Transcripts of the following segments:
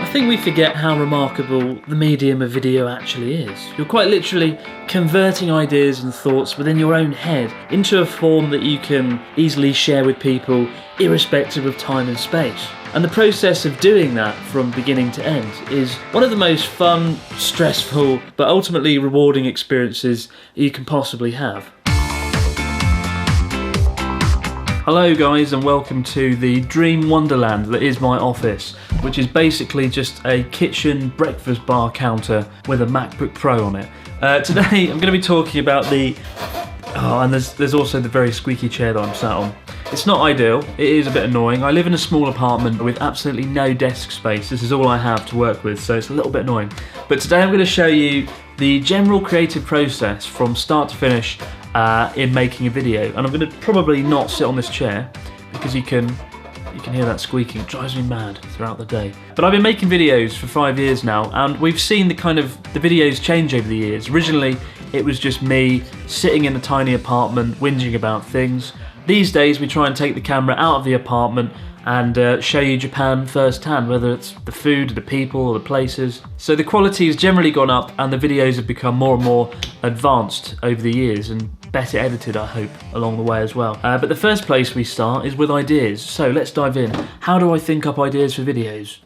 think we forget how remarkable the medium of video actually is. You're quite literally converting ideas and thoughts within your own head into a form that you can easily share with people, irrespective of time and space. And the process of doing that from beginning to end is one of the most fun, stressful, but ultimately rewarding experiences you can possibly have. Hello guys, and welcome to the dream wonderland that is my office, which is basically just a kitchen breakfast bar counter with a MacBook Pro on it. Today I'm going to be talking about and there's also the very squeaky chair that I'm sat on. It's not ideal, it is a bit annoying. I live in a small apartment with absolutely no desk space. This is all I have to work with, so it's a little bit annoying. But today I'm going to show you the general creative process from start to finish in making a video. And I'm going to probably not sit on this chair because you can hear that squeaking. It drives me mad throughout the day. But I've been making videos for 5 years now, and we've seen the videos change over the years. Originally, it was just me sitting in a tiny apartment whinging about things. These days, we try and take the camera out of the apartment and show you Japan firsthand, whether it's the food, the people, or the places. So the quality has generally gone up, and the videos have become more and more advanced over the years and better edited, I hope, along the way as well. But the first place we start is with ideas. So let's dive in. How do I think up ideas for videos?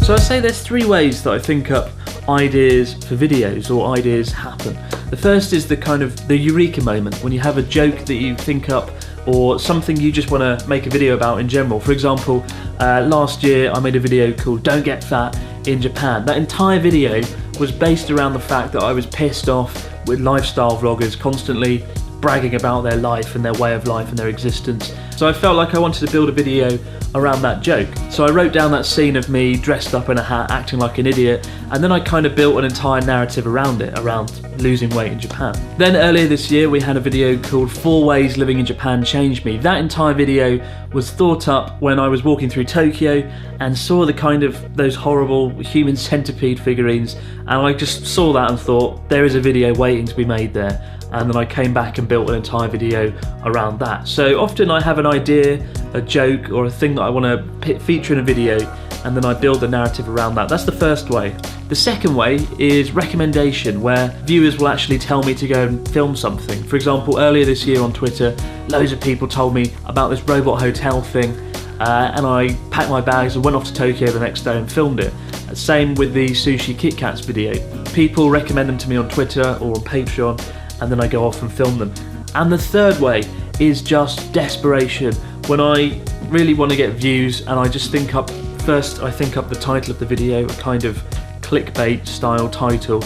So I'd say there's 3 ways that I think up ideas for videos, or ideas happen. The first is the eureka moment, when you have a joke that you think up, or something you just want to make a video about in general. For example, last year I made a video called Don't Get Fat in Japan. That entire video was based around the fact that I was pissed off with lifestyle vloggers constantly bragging about their life and their way of life and their existence. So I felt like I wanted to build a video around that joke. So I wrote down that scene of me dressed up in a hat acting like an idiot, and then I kind of built an entire narrative around it, around losing weight in Japan. Then earlier this year we had a video called 4 Ways Living in Japan Changed Me. That entire video was thought up when I was walking through Tokyo and saw those horrible human centipede figurines, and I just saw that and thought, there is a video waiting to be made there. And then I came back and built an entire video around that. So often I have an idea, a joke, or a thing that I want to feature in a video, and then I build a narrative around that. That's the first way. The second way is recommendation, where viewers will actually tell me to go and film something. For example, earlier this year on Twitter, loads of people told me about this robot hotel thing, and I packed my bags and went off to Tokyo the next day and filmed it. Same with the Sushi Kit Kats video. People recommend them to me on Twitter or on Patreon, and then I go off and film them. And the third way is just desperation, when I really want to get views, and I just think up the title of the video, a kind of clickbait style title,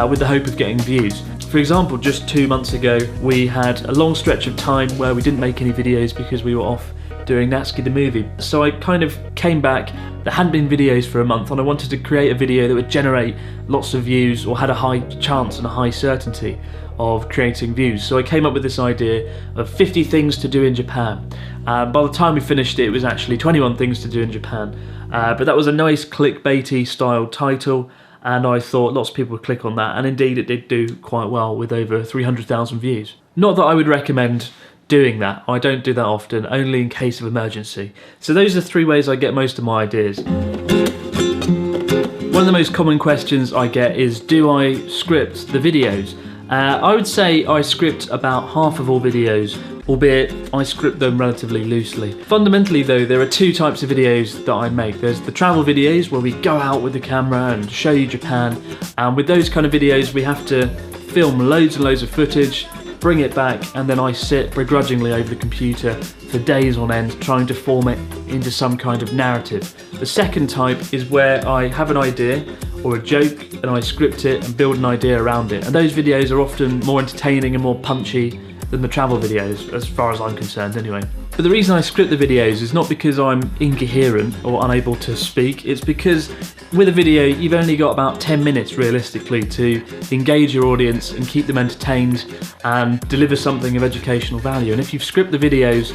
with the hope of getting views. For example, just 2 months ago we had a long stretch of time where we didn't make any videos because we were off doing Natsuki the movie. So I kind of came back, there hadn't been videos for a month, and I wanted to create a video that would generate lots of views, or had a high chance and a high certainty of creating views. So I came up with this idea of 50 things to do in Japan. By the time we finished it, it was actually 21 things to do in Japan. But that was a nice clickbaity style title, and I thought lots of people would click on that, and indeed it did do quite well with over 300,000 views. Not that I would recommend doing that. I don't do that often, only in case of emergency. So those are 3 ways I get most of my ideas. One of the most common questions I get is, do I script the videos? I would say I script about half of all videos, albeit I script them relatively loosely. Fundamentally though, there are 2 types of videos that I make. There's the travel videos, where we go out with the camera and show you Japan, and with those kind of videos we have to film loads and loads of footage, bring it back, and then I sit begrudgingly over the computer for days on end trying to form it into some kind of narrative. The second type is where I have an idea or a joke and I script it and build an idea around it, and those videos are often more entertaining and more punchy than the travel videos, as far as I'm concerned anyway. But the reason I script the videos is not because I'm incoherent or unable to speak, it's because with a video you've only got about 10 minutes realistically to engage your audience and keep them entertained and deliver something of educational value. And if you script the videos,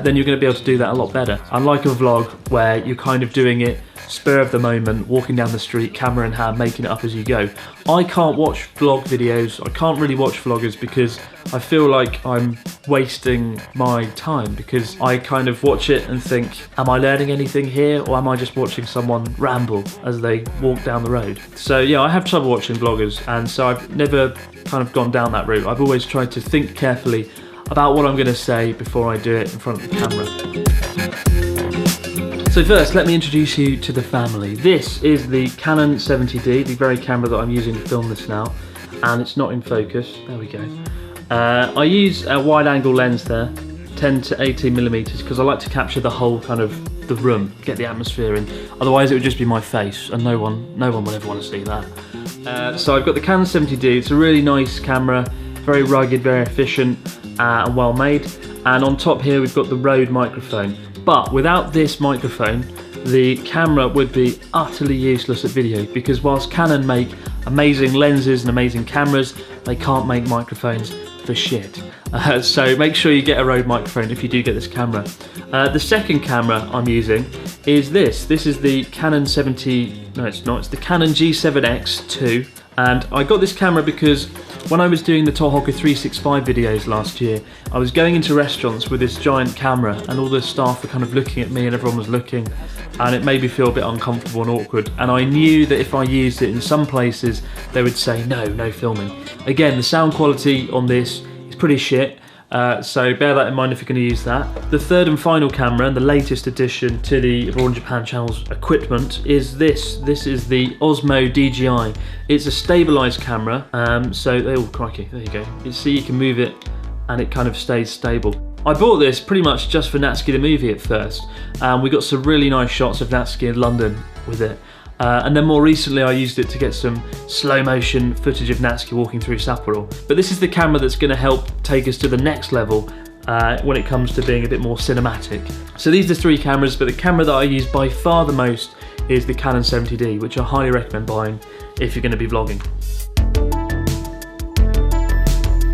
then you're going to be able to do that a lot better. Unlike a vlog where you're kind of doing it spur of the moment, walking down the street, camera in hand, making it up as you go. I can't watch vlog videos, I can't really watch vloggers because I feel like I'm wasting my time, because because I kind of watch it and think, am I learning anything here, or am I just watching someone ramble as they walk down the road? So yeah, I have trouble watching vloggers, and so I've never kind of gone down that route. I've always tried to think carefully about what I'm going to say before I do it in front of the camera. So first, let me introduce you to the family. This is the Canon 70D, the very camera that I'm using to film this now, and it's not in focus. There we go. I use a wide angle lens there, 10 to 18 millimeters, because I like to capture the whole kind of the room, get the atmosphere in. Otherwise it would just be my face, and no one would ever want to see that. So I've got the Canon 70D. It's a really nice camera, very rugged, very efficient, and well made. And on top here we've got the Rode microphone. But without this microphone, the camera would be utterly useless at video, because whilst Canon make amazing lenses and amazing cameras, they can't make microphones for shit. So make sure you get a Rode microphone if you do get this camera. The second camera I'm using is this. This is the Canon it's the Canon G7X II. And I got this camera because when I was doing the Tohoku 365 videos last year, I was going into restaurants with this giant camera, and all the staff were kind of looking at me and everyone was looking, and it made me feel a bit uncomfortable and awkward. And I knew that if I used it in some places, they would say, no filming. Again, the sound quality on this is pretty shit. So bear that in mind if you're going to use that. The third and final camera, and the latest addition to the Raw in Japan channel's equipment, is this. This is the Osmo DJI. It's a stabilised camera, oh crikey, there you go. You see, you can move it and it kind of stays stable. I bought this pretty much just for Natsuki the movie at first. We got some really nice shots of Natsuki in London with it. And then more recently I used it to get some slow motion footage of Natsuki walking through Sapporo. But this is the camera that's going to help take us to the next level when it comes to being a bit more cinematic. So these are 3 cameras, but the camera that I use by far the most is the Canon 70D, which I highly recommend buying if you're going to be vlogging.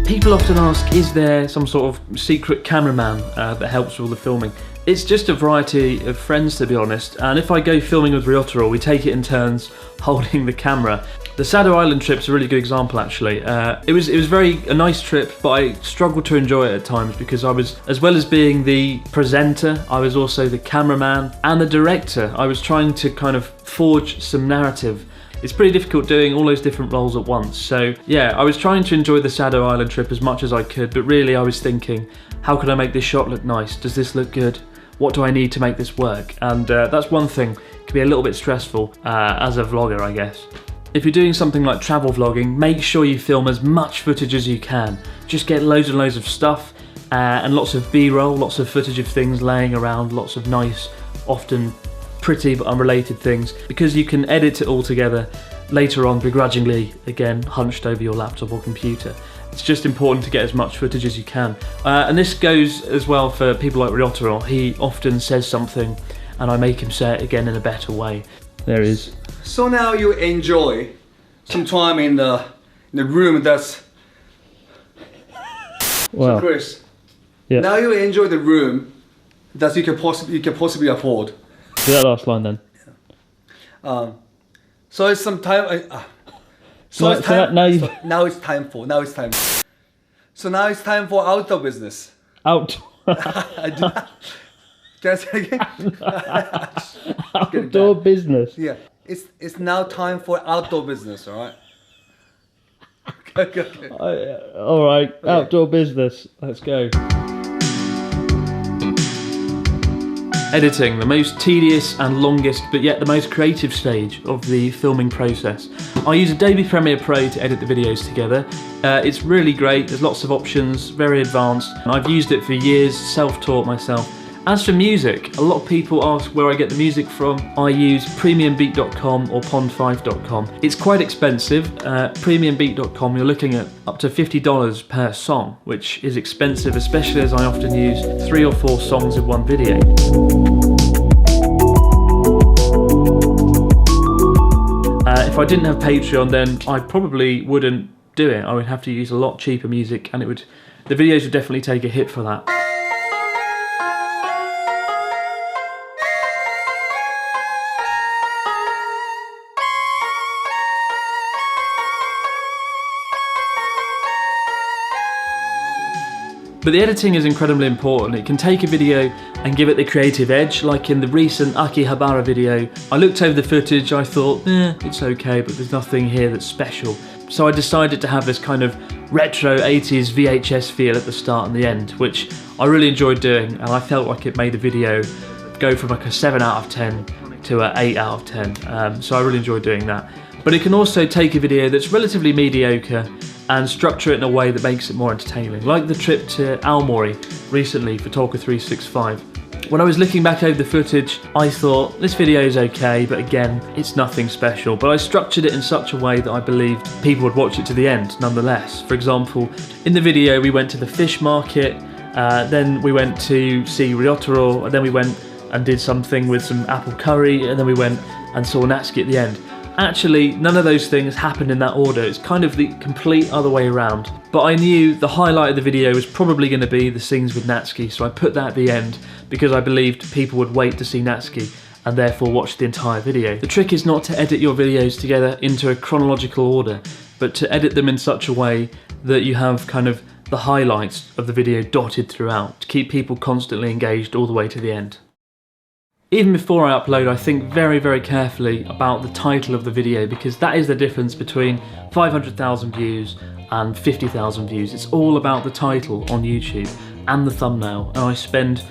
People often ask, is there some sort of secret cameraman that helps with all the filming? It's just a variety of friends, to be honest, and if I go filming with Ryotaro, we take it in turns holding the camera. The Sado Island trip's a really good example, actually. It was a nice trip, but I struggled to enjoy it at times because I was, as well as being the presenter, I was also the cameraman and the director. I was trying to kind of forge some narrative. It's pretty difficult doing all those different roles at once. So yeah, I was trying to enjoy the Sado Island trip as much as I could, but really I was thinking, how could I make this shot look nice? Does this look good? What do I need to make this work? And that's one thing. It can be a little bit stressful as a vlogger, I guess. If you're doing something like travel vlogging, make sure you film as much footage as you can. Just get loads and loads of stuff and lots of B-roll, lots of footage of things laying around, lots of nice, often pretty but unrelated things, because you can edit it all together later on begrudgingly, again, hunched over your laptop or computer. It's just important to get as much footage as you can. And this goes as well for people like Ryotaro. He often says something and I make him say it again in a better way. There he is. So now you enjoy some time in the room that's... Well, so Chris, yeah. Now you enjoy the room that you can possibly afford. Do that last line then. So it's some time. Now it's time for. So now it's time for outdoor business. Out. Can I say again? Outdoor business. Yeah, it's now time for outdoor business. All right. Okay. All right. Okay. Outdoor business. Let's go. Editing, the most tedious and longest, but yet the most creative stage of the filming process. I use Adobe Premiere Pro to edit the videos together. It's really great, there's lots of options, very advanced, and I've used it for years, self-taught myself. As for music, a lot of people ask where I get the music from. I use premiumbeat.com or pond5.com. It's quite expensive. Premiumbeat.com, you're looking at up to $50 per song, which is expensive, especially as I often use 3 or 4 songs in one video. If I didn't have Patreon, then I probably wouldn't do it. I would have to use a lot cheaper music, and the videos would definitely take a hit for that. But the editing is incredibly important. It can take a video and give it the creative edge, like in the recent Akihabara video. I looked over the footage, I thought, it's okay, but there's nothing here that's special. So I decided to have this kind of retro 80s VHS feel at the start and the end, which I really enjoyed doing, and I felt like it made the video go from like a 7 out of 10 to an 8 out of 10. So I really enjoyed doing that. But it can also take a video that's relatively mediocre and structure it in a way that makes it more entertaining, like the trip to Aomori recently for Talker 365. When I was looking back over the footage, I thought, this video is okay, but again, it's nothing special. But I structured it in such a way that I believed people would watch it to the end, nonetheless. For example, in the video we went to the fish market, then we went to see Ryotaro, and then we went and did something with some apple curry, and then we went and saw Natsuki at the end. Actually, none of those things happened in that order. It's kind of the complete other way around. But I knew the highlight of the video was probably going to be the scenes with Natsuki, so I put that at the end because I believed people would wait to see Natsuki and therefore watch the entire video. The trick is not to edit your videos together into a chronological order, but to edit them in such a way that you have kind of the highlights of the video dotted throughout to keep people constantly engaged all the way to the end. Even before I upload, I think very, very carefully about the title of the video, because that is the difference between 500,000 views and 50,000 views. It's all about the title on YouTube and the thumbnail, and I spend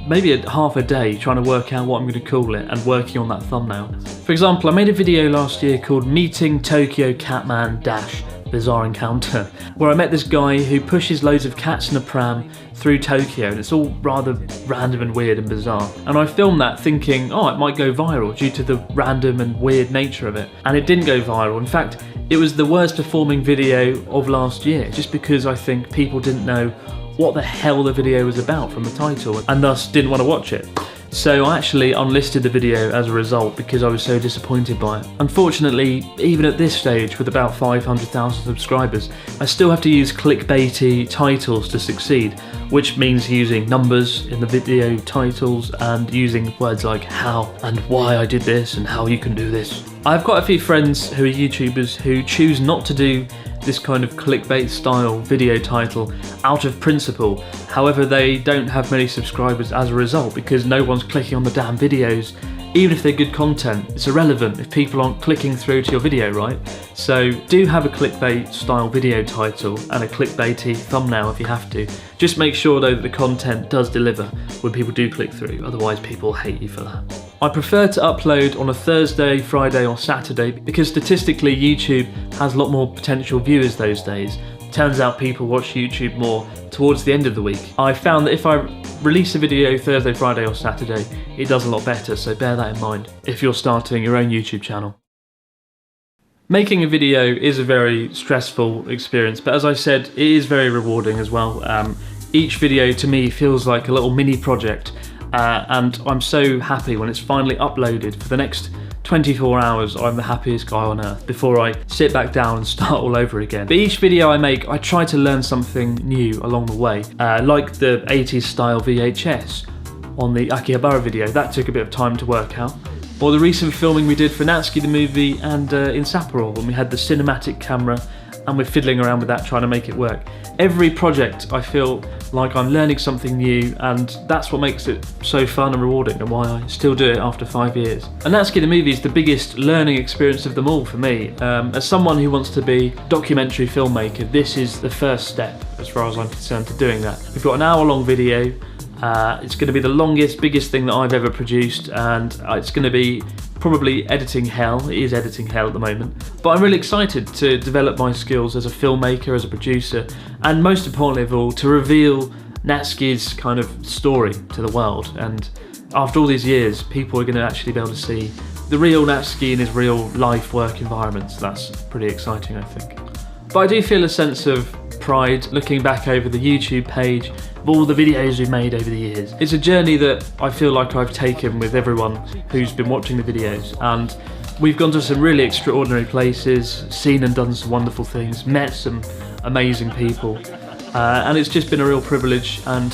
maybe half a day trying to work out what I'm going to call it and working on that thumbnail. For example, I made a video last year called Meeting Tokyo Catman - Bizarre Encounter, where I met this guy who pushes loads of cats in a pram through Tokyo, and it's all rather random and weird and bizarre. And I filmed that thinking, oh, it might go viral due to the random and weird nature of it. And it didn't go viral. In fact, it was the worst performing video of last year, just because I think people didn't know what the hell the video was about from the title, and thus didn't want to watch it. So I actually unlisted the video as a result because I was so disappointed by it. Unfortunately, even at this stage with about 500,000 subscribers, I still have to use clickbaity titles to succeed, which means using numbers in the video titles and using words like how and why I did this and how you can do this. I have quite a few friends who are YouTubers who choose not to do this kind of clickbait style video title out of principle. However, they don't have many subscribers as a result because no one's clicking on the damn videos. Even if they're good content, it's irrelevant if people aren't clicking through to your video, right? So do have a clickbait style video title and a clickbaity thumbnail if you have to. Just make sure though that the content does deliver when people do click through, otherwise people hate you for that. I prefer to upload on a Thursday, Friday or Saturday because statistically YouTube has a lot more potential viewers those days. Turns out people watch YouTube more towards the end of the week. I found that if I release a video Thursday, Friday or Saturday, it does a lot better, so bear that in mind if you're starting your own YouTube channel. Making a video is a very stressful experience, but as I said, it is very rewarding as well. Each video to me feels like a little mini project, and I'm so happy when it's finally uploaded. For the next 24 hours, I'm the happiest guy on earth before I sit back down and start all over again. But each video I make, I try to learn something new along the way, like the 80s style VHS on the Akihabara video. That took a bit of time to work out. Or the recent filming we did for Natsuki the movie and in Sapporo when we had the cinematic camera and we're fiddling around with that trying to make it work. Every project I feel like I'm learning something new, and that's what makes it so fun and rewarding and why I still do it after 5 years. And Natsuki the movie is the biggest learning experience of them all for me. As someone who wants to be a documentary filmmaker, this is the first step as far as I'm concerned to doing that. We've got an hour-long video. It's going to be the longest, biggest thing that I've ever produced, and it's going to be probably editing hell. It is editing hell at the moment. But I'm really excited to develop my skills as a filmmaker, as a producer, and most importantly of all, to reveal Natsuki's kind of story to the world. And after all these years, people are going to actually be able to see the real Natsuki in his real life work environment. So that's pretty exciting, I think. But I do feel a sense of pride looking back over the YouTube page of all the videos we've made over the years. It's a journey that I feel like I've taken with everyone who's been watching the videos, and we've gone to some really extraordinary places, seen and done some wonderful things, met some amazing people, and it's just been a real privilege and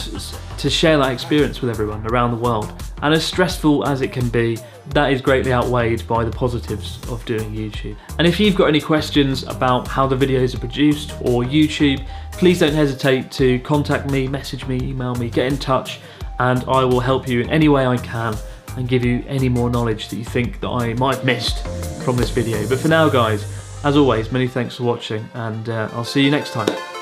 to share that experience with everyone around the world. And as stressful as it can be, that is greatly outweighed by the positives of doing YouTube. And if you've got any questions about how the videos are produced or YouTube, please don't hesitate to contact me, message me, email me, get in touch, and I will help you in any way I can and give you any more knowledge that you think that I might have missed from this video. But for now, guys, as always, many thanks for watching, and I'll see you next time.